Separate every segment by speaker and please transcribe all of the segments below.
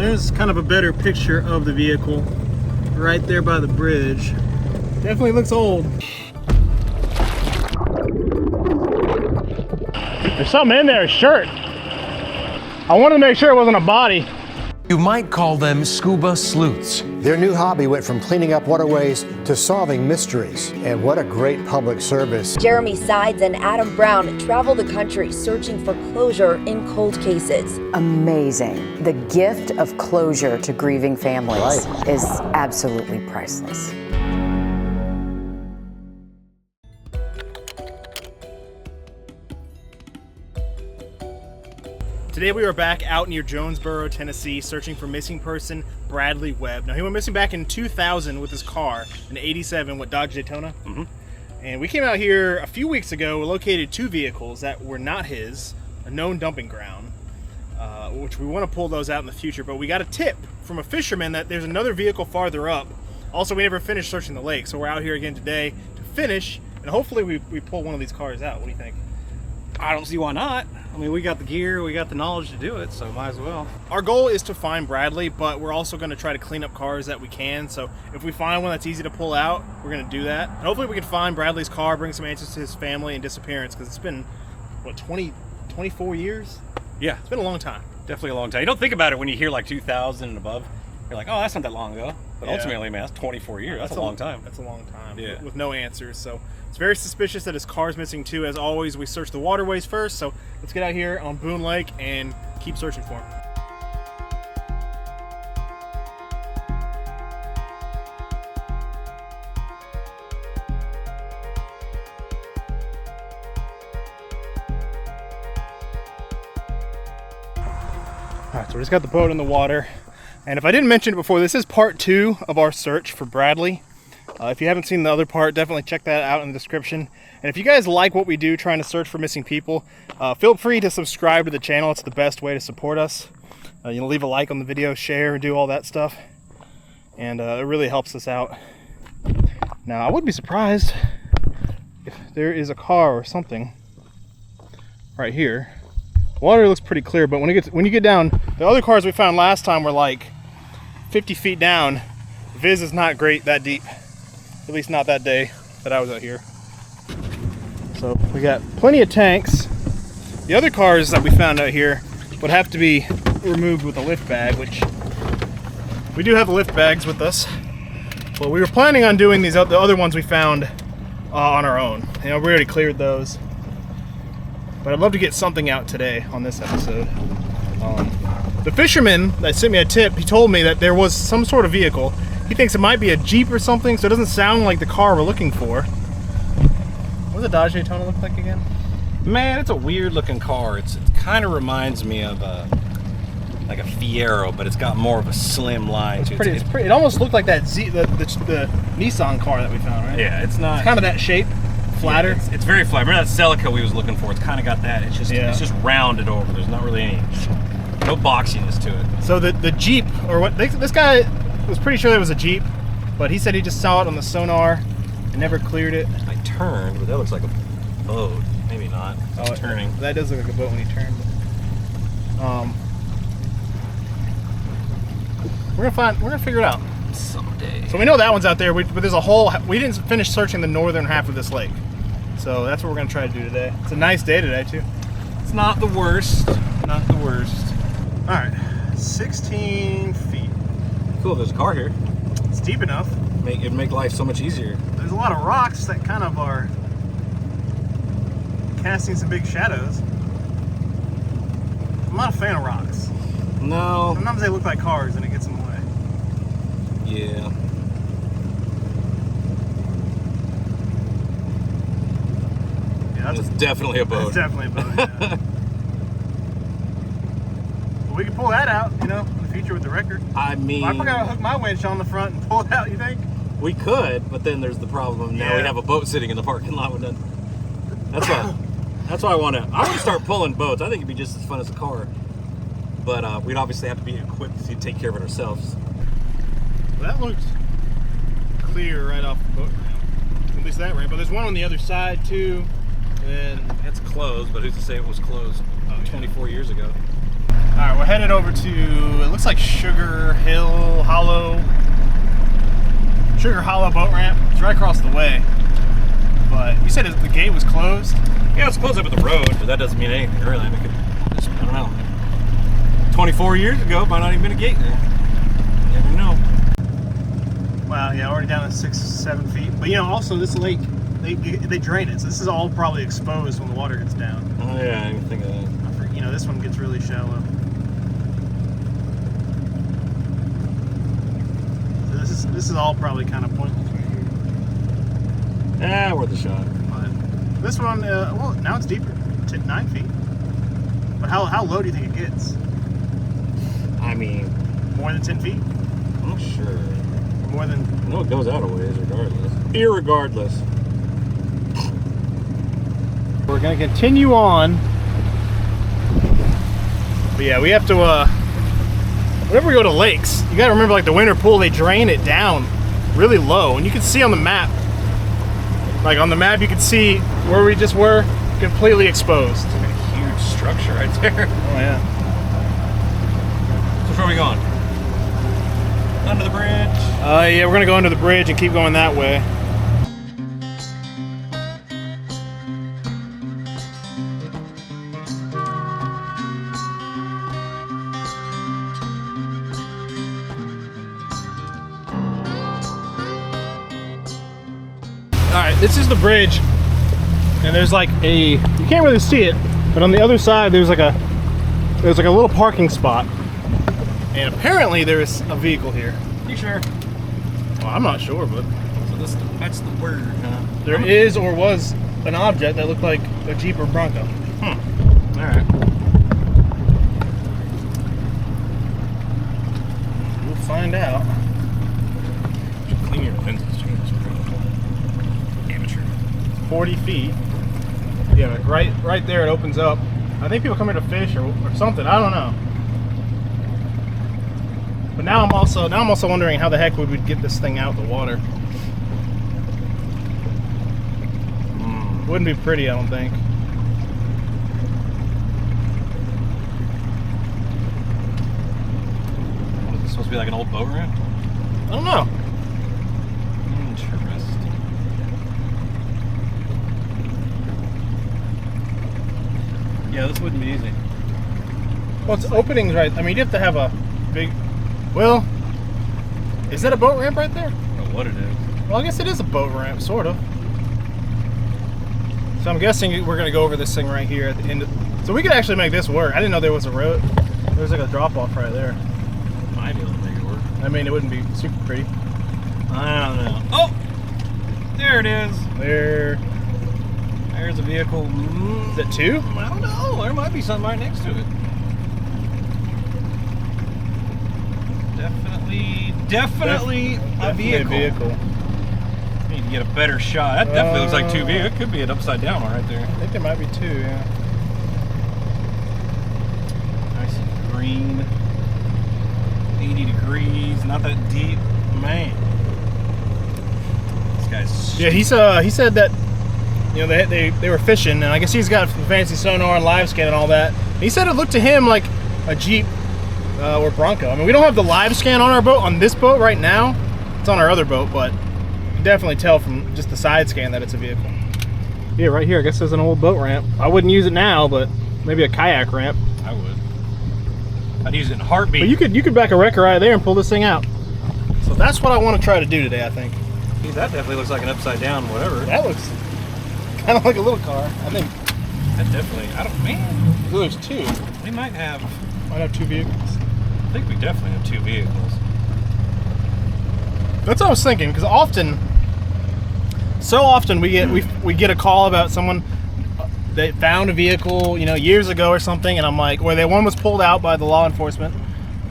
Speaker 1: there's kind of a better picture of the vehicle right there by the bridge. Definitely looks old. There's something in there, a shirt. I wanted to make sure it wasn't a body.
Speaker 2: You might call them scuba sleuths.
Speaker 3: Their new hobby went from cleaning up waterways to solving mysteries. And what a great public service.
Speaker 4: Jeremy Sides and Adam Brown travel the country searching for closure in cold cases.
Speaker 5: Amazing. The gift of closure to grieving families
Speaker 3: Right.
Speaker 5: is absolutely priceless.
Speaker 1: Today we are back out near Jonesboro, Tennessee, searching for missing person Bradlee Webb. Now he went missing back in 2000 with his car, an '87 Dodge Daytona. And we came out here a few weeks ago. We located 2 vehicles that were not his, a known dumping ground, which we want to pull those out in the future. But we got a tip from a fisherman that there's another vehicle farther up. Also, we never finished searching the lake, so we're out here again today to finish, and hopefully we pull one of these cars out. What do you think?
Speaker 6: I don't see why not. I mean, we got the gear, we got the knowledge to do it, so might as well.
Speaker 1: Our goal is to find Bradlee, but we're also going to try to clean up cars that we can. So if we find one that's easy to pull out, we're going to do that. And hopefully we can find Bradlee's car, bring some answers to his family and disappearance, because it's been, what, 24 years?
Speaker 6: Yeah.
Speaker 1: It's been a long time.
Speaker 6: Definitely a long time. You don't think about it when you hear like 2000 and above. You're like, oh, that's not that long ago. But
Speaker 1: Yeah.
Speaker 6: ultimately, man, that's 24 years. That's a long time.
Speaker 1: That's a long time.
Speaker 6: Yeah.
Speaker 1: With no answers. So it's very suspicious that his car's missing too. As always, we search the waterways first. So let's get out here on Boone Lake and keep searching for him. All right, so we just got the boat in the water. And if I didn't mention it before, this is part 2 of our search for Bradlee. If you haven't seen the other part, definitely check that out in the description. And if you guys like what we do trying to search for missing people, feel free to subscribe to the channel. It's the best way to support us. Leave a like on the video, share, do all that stuff. And it really helps us out. Now, I would be surprised if there is a car or something right here. Water looks pretty clear, but when you get down, the other cars we found last time were like 50 feet down. Viz is not great that deep, at least not that day that I was out here. So we got plenty of tanks. The other cars that we found out here would have to be removed with a lift bag, which we do have lift bags with us. But we were planning on doing the other ones we found on our own. We already cleared those. But I'd love to get something out today on this episode. The fisherman that sent me a tip, he told me that there was some sort of vehicle. He thinks it might be a Jeep or something, so it doesn't sound like the car we're looking for. What does a Dodge Daytona look like again?
Speaker 6: Man, it's a weird looking car. It kind of reminds me of like a Fiero, but it's got more of a slim line to it.
Speaker 1: It's pretty. It almost looked like that the Nissan car that we found, right?
Speaker 6: Yeah, it's not.
Speaker 1: It's kind of that shape. Flatter.
Speaker 6: Yeah, it's very flat. Remember that Celica we was looking for? It's kind of got that. It's just rounded over. There's not really no boxiness to it.
Speaker 1: So the Jeep, or what? This guy was pretty sure there was a Jeep, but he said he just saw it on the sonar and never cleared it.
Speaker 6: I turned, but that looks like a boat. Maybe not. It's turning.
Speaker 1: That does look like a boat when he turned. We're gonna figure it out
Speaker 6: someday.
Speaker 1: So we know that one's out there, but there's a whole. We didn't finish searching the northern half of this lake. So that's what we're gonna try to do today. It's a nice day today too.
Speaker 6: It's not the worst. Not the worst.
Speaker 1: All right, 16 feet.
Speaker 6: Cool, there's a car here.
Speaker 1: It's deep enough.
Speaker 6: It'd make life so much easier.
Speaker 1: There's a lot of rocks that kind of are casting some big shadows. I'm not a fan of rocks.
Speaker 6: No.
Speaker 1: Sometimes they look like cars and it gets in the way.
Speaker 6: Yeah.
Speaker 1: That's
Speaker 6: definitely a boat.
Speaker 1: That's definitely a boat, yeah. But we can pull that out, in the future with the record.
Speaker 6: I mean...
Speaker 1: I forgot to hook my winch on the front and pull it out, you think?
Speaker 6: We could, but then there's the problem. Now we have a boat sitting in the parking lot with none. That's why I want to start pulling boats. I think it'd be just as fun as a car. But we'd obviously have to be equipped to take care of it ourselves.
Speaker 1: Well, that looks clear right off the boat ramp. At least that ramp. But there's one on the other side too. And
Speaker 6: it's closed, but who's to say it was closed 24 years ago?
Speaker 1: Alright, we're headed over to, it looks like Sugar Hollow boat ramp. It's right across the way. But you said the gate was closed?
Speaker 6: Yeah, it's closed up at the road, but that doesn't mean anything really. I mean, I don't know. 24 years ago, might not even been a gate there. You never know.
Speaker 1: Wow, yeah, already down to 6-7 feet. But you know, also this lake, they drain it, so this is all probably exposed when the water gets down.
Speaker 6: Oh yeah, I didn't think of that.
Speaker 1: You know, this one gets really shallow. So this is all probably kind of pointless right here.
Speaker 6: Worth a shot.
Speaker 1: But this one, well, now it's deeper, to 9 feet. But how low do you think it gets?
Speaker 6: I mean,
Speaker 1: more than 10 feet?
Speaker 6: I'm not sure.
Speaker 1: More than...
Speaker 6: No, it goes out a ways regardless. Irregardless.
Speaker 1: We're gonna continue on. But yeah, we have to, whenever we go to lakes, you gotta remember, like the winter pool, they drain it down really low. And you can see on the map, like on the map, you can see where we just were, completely exposed.
Speaker 6: It's like a huge structure right there.
Speaker 1: Oh yeah.
Speaker 6: So where are we going? Under the bridge?
Speaker 1: Yeah, we're gonna go under the bridge and keep going that way. Alright, this is the bridge, and there's like you can't really see it, but on the other side there's like a little parking spot, and apparently there's a vehicle here.
Speaker 6: You sure?
Speaker 1: Well, I'm not sure, but
Speaker 6: So that's the word, huh?
Speaker 1: there is or was an object that looked like a Jeep or Bronco.
Speaker 6: Alright.
Speaker 1: We'll find out.
Speaker 6: Clean your lenses.
Speaker 1: 40 feet. Yeah, like right there it opens up. I think people come here to fish or something. I don't know. But now I'm also wondering how the heck we would get this thing out of the water. Wouldn't be pretty, I don't think.
Speaker 6: What is this supposed to be, like an old boat ramp?
Speaker 1: I don't know.
Speaker 6: Interesting. Yeah, this wouldn't be easy.
Speaker 1: Well, it's openings right. I mean, you have to have a big. Well, is that a boat ramp right there?
Speaker 6: I don't know what it is.
Speaker 1: Well, I guess it is a boat ramp, sort of. So I'm guessing we're gonna go over this thing right here at the end. So we could actually make this work. I didn't know there was a road. There's like a drop off right there.
Speaker 6: Might be able to make it work.
Speaker 1: I mean, it wouldn't be super pretty.
Speaker 6: I don't know. Oh! There it is. There's a vehicle.
Speaker 1: Is it two?
Speaker 6: I don't know. There might be something right next to it. Definitely a vehicle. Need to get a better shot. That definitely looks like two vehicles. It could be an upside down one right there.
Speaker 1: I think there might be two, yeah.
Speaker 6: Nice and green. 80 degrees. Not that deep. Man. This guy's...
Speaker 1: Yeah, he said that, you know, they were fishing, and I guess he's got fancy sonar and live scan and all that. He said it looked to him like a Jeep or Bronco. I mean, we don't have the live scan on our boat, on this boat right now. It's on our other boat, but you can definitely tell from just the side scan that it's a vehicle. Yeah, right here, I guess there's an old boat ramp. I wouldn't use it now, but maybe a kayak ramp.
Speaker 6: I would. I'd use it in a heartbeat.
Speaker 1: But you could back a wrecker right there and pull this thing out. So that's what I want to try to do today, I think.
Speaker 6: Dude, that definitely looks like an upside down whatever.
Speaker 1: That looks kind of like a little car, I think.
Speaker 6: That definitely, man.
Speaker 1: There's two.
Speaker 6: We might have
Speaker 1: two vehicles.
Speaker 6: I think we definitely have two vehicles.
Speaker 1: That's what I was thinking, because so often we get a call about someone that found a vehicle, you know, years ago or something, and I'm like, where one was pulled out by the law enforcement,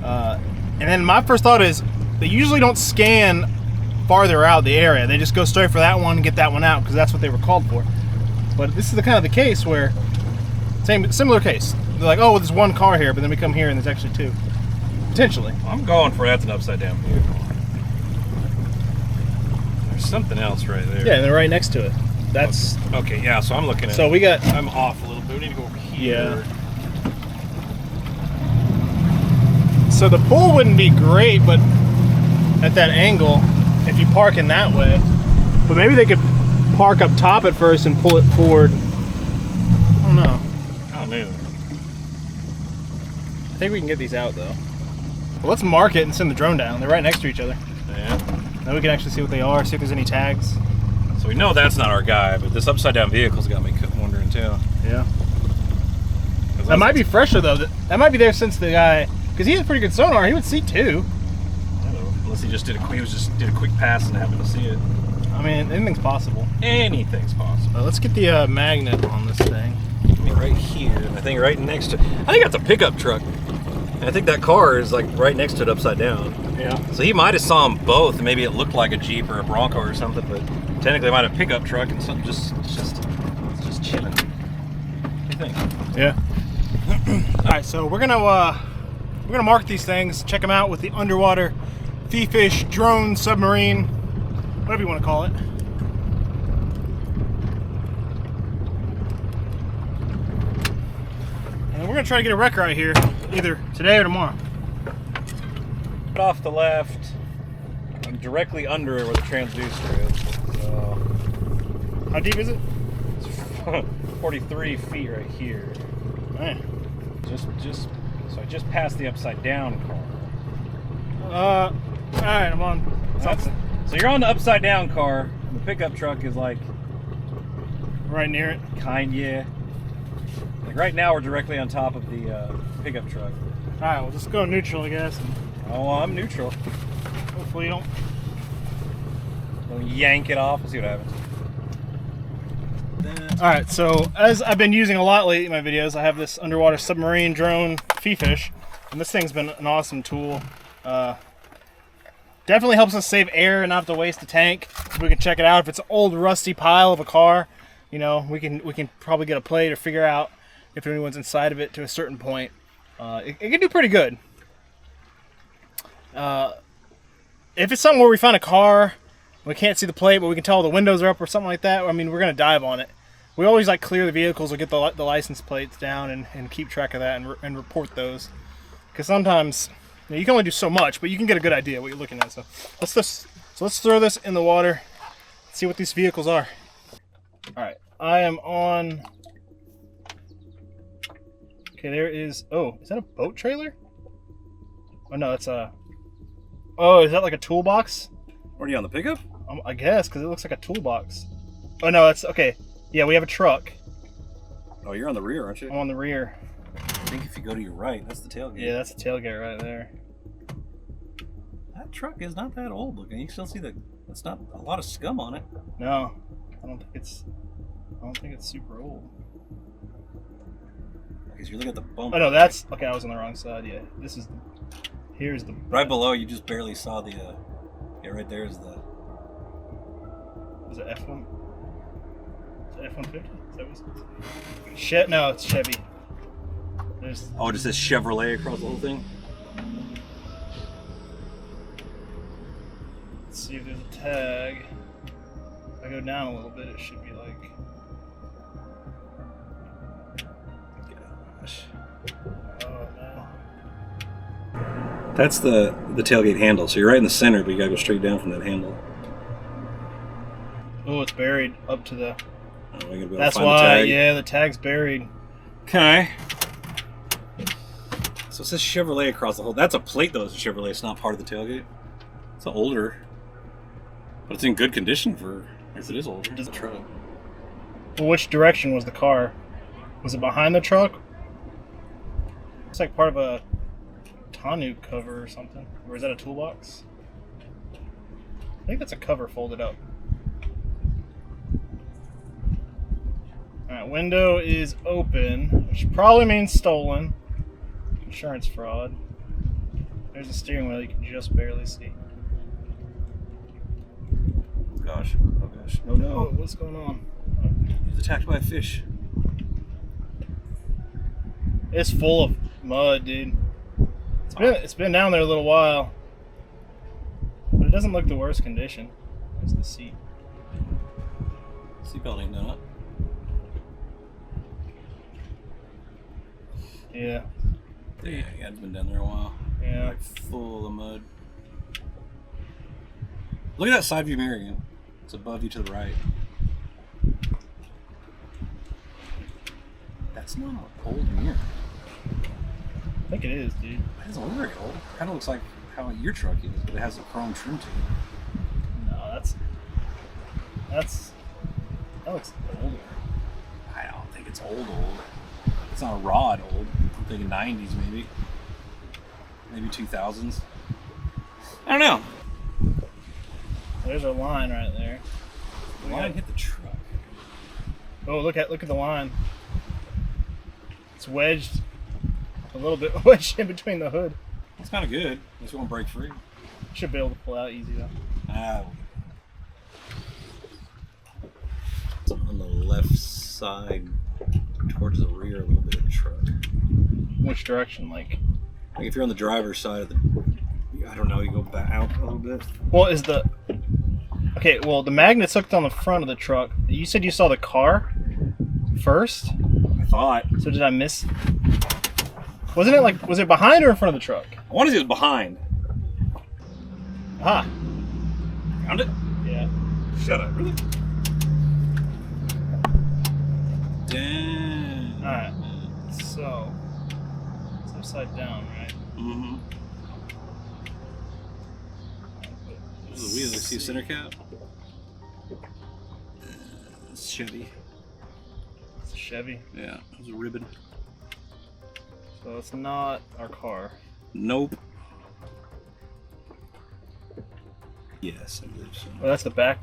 Speaker 1: and then my first thought is they usually don't scan farther out the area. They just go straight for that one and get that one out because that's what they were called for. But this is the kind of the case where similar case. They're like, oh, there's one car here, but then we come here and there's actually two. Potentially.
Speaker 6: I'm going for that's an upside down vehicle. There's something else right there.
Speaker 1: Yeah, and they're right next to it. That's
Speaker 6: okay. Yeah, so I'm looking at.
Speaker 1: So we got.
Speaker 6: I'm off a little bit. We need to go over here.
Speaker 1: Yeah. So the pull wouldn't be great, but at that angle, if you park in that way. But maybe they could park up top at first and pull it forward. I don't know.
Speaker 6: I don't know.
Speaker 1: I think we can get these out though. Well, let's mark it and send the drone down. They're right next to each other.
Speaker 6: Yeah.
Speaker 1: Now we can actually see what they are, see if there's any tags.
Speaker 6: So we know that's not our guy, but this upside down vehicle's got me wondering too.
Speaker 1: Yeah. That might be fresher though. That might be there since the guy, because he has pretty good sonar. He would see two.
Speaker 6: I don't know. Unless he just did a quick pass and happened to see it.
Speaker 1: I mean, anything's possible.
Speaker 6: Anything's possible.
Speaker 1: Let's get the magnet on this thing.
Speaker 6: Right here, and I think right next to. I think that's a pickup truck. And I think that car is like right next to it, upside down.
Speaker 1: Yeah.
Speaker 6: So he might have saw them both, and maybe it looked like a Jeep or a Bronco or something, but technically it might have a pickup truck and something just chilling. What do you think?
Speaker 1: Yeah. All right, so we're gonna mark these things, check them out with the Underwater Fifish Drone Submarine, whatever you want to call it. And we're gonna try to get a wreck right here, either today or tomorrow.
Speaker 6: Off the left, I'm directly under it where the transducer is. So
Speaker 1: How deep is it?
Speaker 6: it's 43 feet right here.
Speaker 1: Man.
Speaker 6: So I just passed the upside down car.
Speaker 1: All right, I'm on.
Speaker 6: So you're on the upside down car. The pickup truck is like
Speaker 1: Right near it.
Speaker 6: yeah. Like right now we're directly on top of the pickup truck.
Speaker 1: All right, we'll just go neutral, I guess.
Speaker 6: Oh, I'm neutral.
Speaker 1: Hopefully you don't.
Speaker 6: Yank it off and see what happens.
Speaker 1: All right, so as I've been using a lot lately in my videos, I have this underwater submarine drone fifish, and this thing's been an awesome tool. Definitely helps us save air and not have to waste a tank. We can check it out. If it's an old rusty pile of a car, you know, we can probably get a plate or figure out if anyone's inside of it to a certain point. It can do pretty good. If it's something where we find a car, we can't see the plate, but we can tell the windows are up or something like that, I mean, we're going to dive on it. We always like clear the vehicles or get the license plates down and keep track of that and report those. Because sometimes, you know, you can only do so much, but you can get a good idea what you're looking at. So let's throw this in the water, see what these vehicles are. All right, I am on. Okay, there is. Oh, is that a boat trailer? Oh no, it's a. Oh, is that like a toolbox?
Speaker 6: Are you on the pickup?
Speaker 1: I guess, because it looks like a toolbox. Oh no, it's okay. Yeah, we have a truck.
Speaker 6: Oh, you're on the rear, aren't you?
Speaker 1: I'm on the rear.
Speaker 6: I think if you go to your right, that's the tailgate.
Speaker 1: Yeah, that's the tailgate right there.
Speaker 6: That truck is not that old looking. You still see it's not a lot of scum on it.
Speaker 1: No, I don't think it's super old.
Speaker 6: Because you look at the bump.
Speaker 1: Oh no, that's okay. I was on the wrong side. Yeah, here's the
Speaker 6: right below. You just barely saw the. Yeah, right there is the.
Speaker 1: Is it F1? Is it F-150? Is that what it's? No, it's Chevy.
Speaker 6: Oh, it just says Chevrolet across the whole thing.
Speaker 1: Let's see if there's a tag. If I go down a little bit, it should be like.
Speaker 6: Gosh.
Speaker 1: Oh no.
Speaker 6: That's the tailgate handle. So you're right in the center, but you gotta go straight down from that handle.
Speaker 1: Oh, it's buried up to the.
Speaker 6: Oh, we gotta be able
Speaker 1: That's
Speaker 6: to find
Speaker 1: why.
Speaker 6: the tag.
Speaker 1: Yeah, the tag's buried.
Speaker 6: Okay. So it says Chevrolet across the whole. That's a plate though. It's a Chevrolet. It's not part of the tailgate. It's older, but it's in good condition for if it is older. It's a truck.
Speaker 1: Well, which direction was the car? Was it behind the truck? It's like part of a tonneau cover or something. Or is that a toolbox? I think that's a cover folded up. Alright, window is open, which probably means stolen. Insurance fraud. There's a steering wheel you can just barely see.
Speaker 6: Gosh. Oh gosh. Oh no.
Speaker 1: Oh, what's going on?
Speaker 6: He's attacked by a fish.
Speaker 1: It's full of mud, dude. It's been down there a little while. But it doesn't look the worst condition. There's the seat.
Speaker 6: Seatbelt ain't done up.
Speaker 1: Yeah.
Speaker 6: Yeah, it hadn't been down there a while.
Speaker 1: Yeah.
Speaker 6: Like full of mud. Look at that side view mirror again. It's above you to the right. That's not an old mirror.
Speaker 1: I think it is, dude.
Speaker 6: It doesn't look very old. It kind of looks like how your truck is, but it has a chrome trim to it.
Speaker 1: No, that looks older.
Speaker 6: I don't think it's old. It's not a rod old. I'm thinking 90s maybe. Maybe 2000s. I don't know.
Speaker 1: There's a line right there.
Speaker 6: The line hit the truck.
Speaker 1: Oh, look at the line. It's wedged a little bit wedged in between the hood.
Speaker 6: It's kind of good. Unless you won't break free.
Speaker 1: Should be able to pull out easy though.
Speaker 6: It's on the left side towards the rear a little bit of the truck.
Speaker 1: Which direction? Like
Speaker 6: if you're on the driver's side of the, I don't know, you go back out a little bit.
Speaker 1: Well, okay, well, the magnet's hooked on the front of the truck. You said you saw the car first?
Speaker 6: I thought.
Speaker 1: So did I miss? Wasn't it was it behind or in front of the truck?
Speaker 6: I want to say it was behind.
Speaker 1: Ah.
Speaker 6: Found it?
Speaker 1: Yeah.
Speaker 6: Shut up, really? Damn.
Speaker 1: Alright. So, it's upside down, right?
Speaker 6: Mm-hmm. This is a wheel. See a center cap? It's Chevy.
Speaker 1: It's a Chevy.
Speaker 6: Yeah, it was a ribbon.
Speaker 1: So it's not our car.
Speaker 6: Nope. Yes, I believe so.
Speaker 1: Oh, that's the back.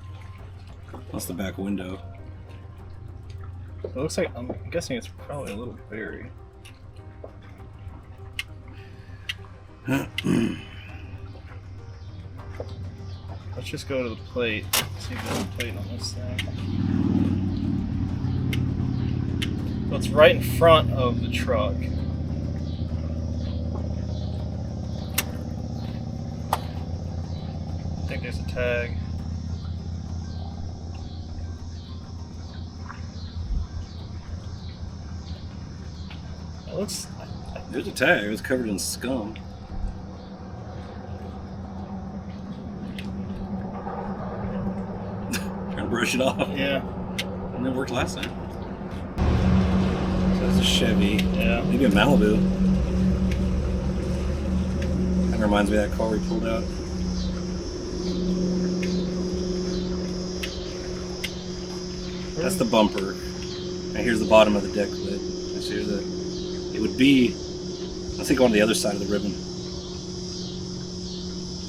Speaker 6: That's the back window.
Speaker 1: It looks like, I'm guessing it's probably a little buried. Let's just go to the plate. See if there's a plate on this thing. So it's right in front of the truck. I think there's a tag. It looks...
Speaker 6: There's a tag. It was covered in scum. Trying to brush it off.
Speaker 1: Yeah.
Speaker 6: And it worked last time. So that's a Chevy.
Speaker 1: Yeah.
Speaker 6: Maybe a Malibu. Kind of reminds me of that car we pulled out. That's the bumper. And here's the bottom of the deck lid. And so here's it would be, I think, on the other side of the ribbon.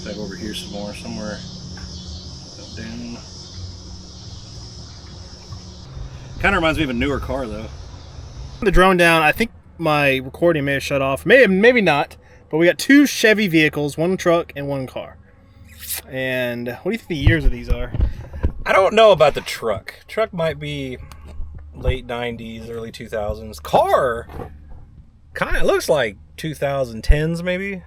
Speaker 6: Back over here some more, somewhere up down. Kind of reminds me of a newer car, though.
Speaker 1: The drone down, I think my recording may have shut off. Maybe not. But we got two Chevy vehicles, one truck and one car. And what do you think the years of these are?
Speaker 6: I don't know about the truck. Truck might be late 90s, early 2000s. Car kind of looks like 2010s, maybe.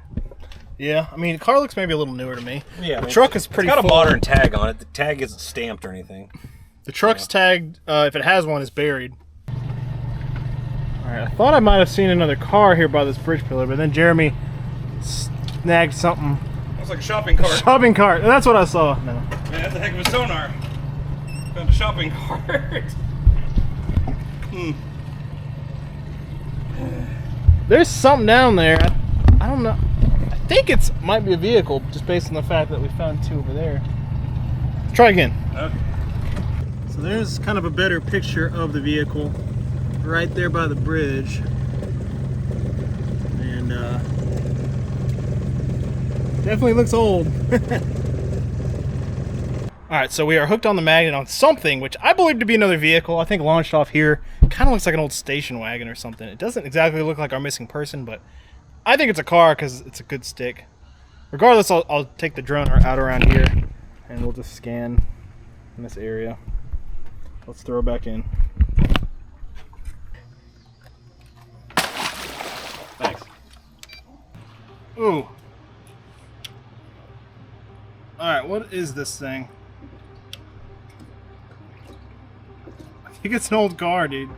Speaker 1: Yeah, I mean, the car looks maybe a little newer to me.
Speaker 6: Yeah,
Speaker 1: the truck is pretty.
Speaker 6: It's got
Speaker 1: full.
Speaker 6: a modern tag on it. The tag isn't stamped or anything.
Speaker 1: The truck's tagged. If it has one, it's buried. All right, I thought I might have seen another car here by this bridge pillar, but then Jeremy snagged something.
Speaker 6: Looks like a shopping cart.
Speaker 1: Shopping cart. That's what I saw. No.
Speaker 6: Man, that's a heck of a sonar. Found a shopping cart.
Speaker 1: There's something down there. I don't know. I think it might be a vehicle, just based on the fact that we found two over there. Let's try again.
Speaker 6: Okay.
Speaker 1: So there's kind of a better picture of the vehicle right there by the bridge. And definitely looks old. Alright, so we are hooked on the magnet on something, which I believe to be another vehicle. I think launched off here. Kind of looks like an old station wagon or something. It doesn't exactly look like our missing person, but I think it's a car because it's a good stick. Regardless, I'll take the drone out around here and we'll just scan in this area. Let's throw it back in.
Speaker 6: Thanks.
Speaker 1: Ooh. Alright, what is this thing? I think it's an old car, dude.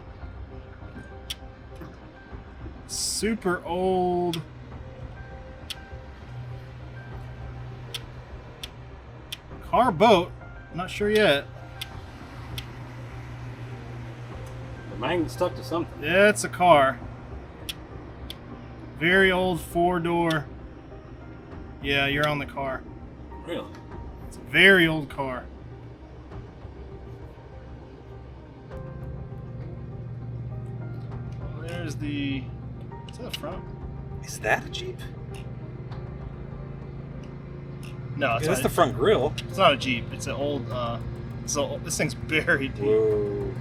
Speaker 1: super old car boat. Not sure yet.
Speaker 6: The magnet stuck to something.
Speaker 1: Yeah, it's a car. Very old 4-door. Yeah, you're on the car.
Speaker 6: Really?
Speaker 1: It's a very old car. There's the... Is that the front?
Speaker 6: Is that a Jeep?
Speaker 1: No, it's
Speaker 6: Yeah, that's
Speaker 1: not.
Speaker 6: the front grill.
Speaker 1: It's not a Jeep. It's an old. So this thing's buried deep.
Speaker 6: Whoa.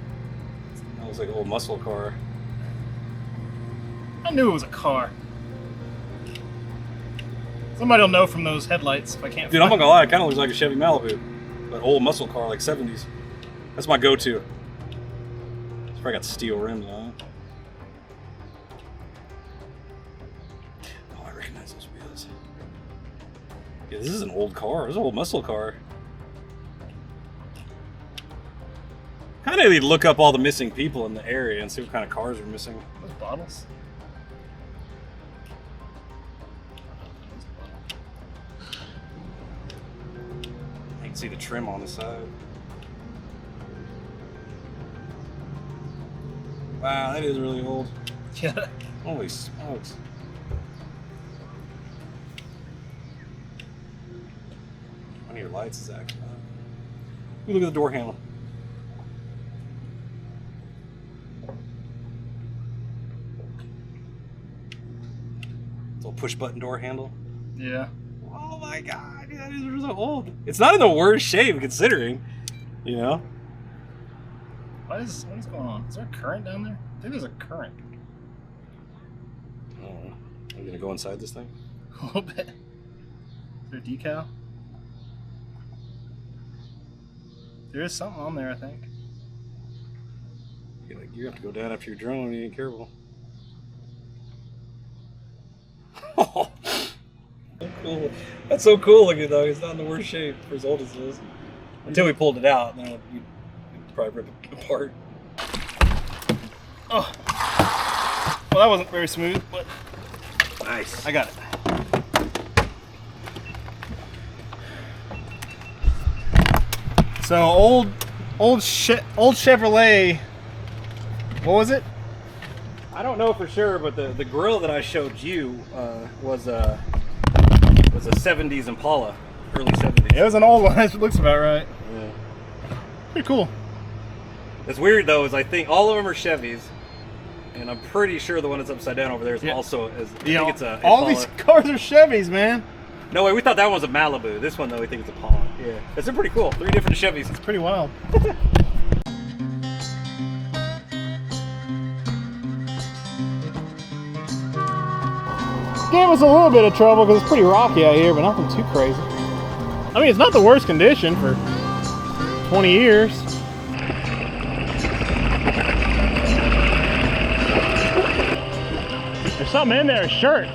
Speaker 6: That looks like an old muscle car.
Speaker 1: I knew it was a car. Somebody'll know from those headlights if I can't.
Speaker 6: Dude, I'm not gonna lie, it kind of looks like a Chevy Malibu. An old muscle car, like 70s. That's my go-to. It's probably got steel rims on it. Oh, I recognize those wheels. Yeah, this is an old car. This is an old muscle car. Kind of need to look up all the missing people in the area and see what kind of cars are missing.
Speaker 1: Those bottles.
Speaker 6: You can see the trim on the side. Wow, that is really old.
Speaker 1: Yeah.
Speaker 6: Holy smokes. One of your lights is acting up. Ooh, look at the door handle. It's a little push button door handle.
Speaker 1: Yeah.
Speaker 6: Oh my god, dude, that is really old. It's not in the worst shape considering, you know?
Speaker 1: What is going on? Is there a current down there? I think there's a current.
Speaker 6: I don't know. Are you gonna go inside this thing?
Speaker 1: A little bit. Is there a decal? There is something on there, I think.
Speaker 6: You have to go down after your drone and you ain't careful. Cool. That's so cool looking though. It's not in the worst shape for as old as it is. Until we pulled it out, and then we'd probably rip it apart.
Speaker 1: Oh. Well, that wasn't very smooth, but
Speaker 6: Nice.
Speaker 1: I got it. So old Chevrolet. What was it?
Speaker 6: I don't know for sure, but the grill that I showed you was a 70s Impala, early 70s.
Speaker 1: It was an old one. It looks about right.
Speaker 6: Yeah.
Speaker 1: Pretty cool.
Speaker 6: What's weird though is I think all of them are Chevys, and I'm pretty sure the one that's upside down over there is also. I think it's a
Speaker 1: all
Speaker 6: Impala.
Speaker 1: these cars are Chevys, man.
Speaker 6: No way, we thought that one was a Malibu. This one though, we think it's a Impala. Yeah, it's pretty cool. 3 different Chevys.
Speaker 1: It's pretty wild. Gave us a little bit of trouble because it's pretty rocky out here, but nothing too crazy. I mean, it's not the worst condition for 20 years. There's something in there, a shirt.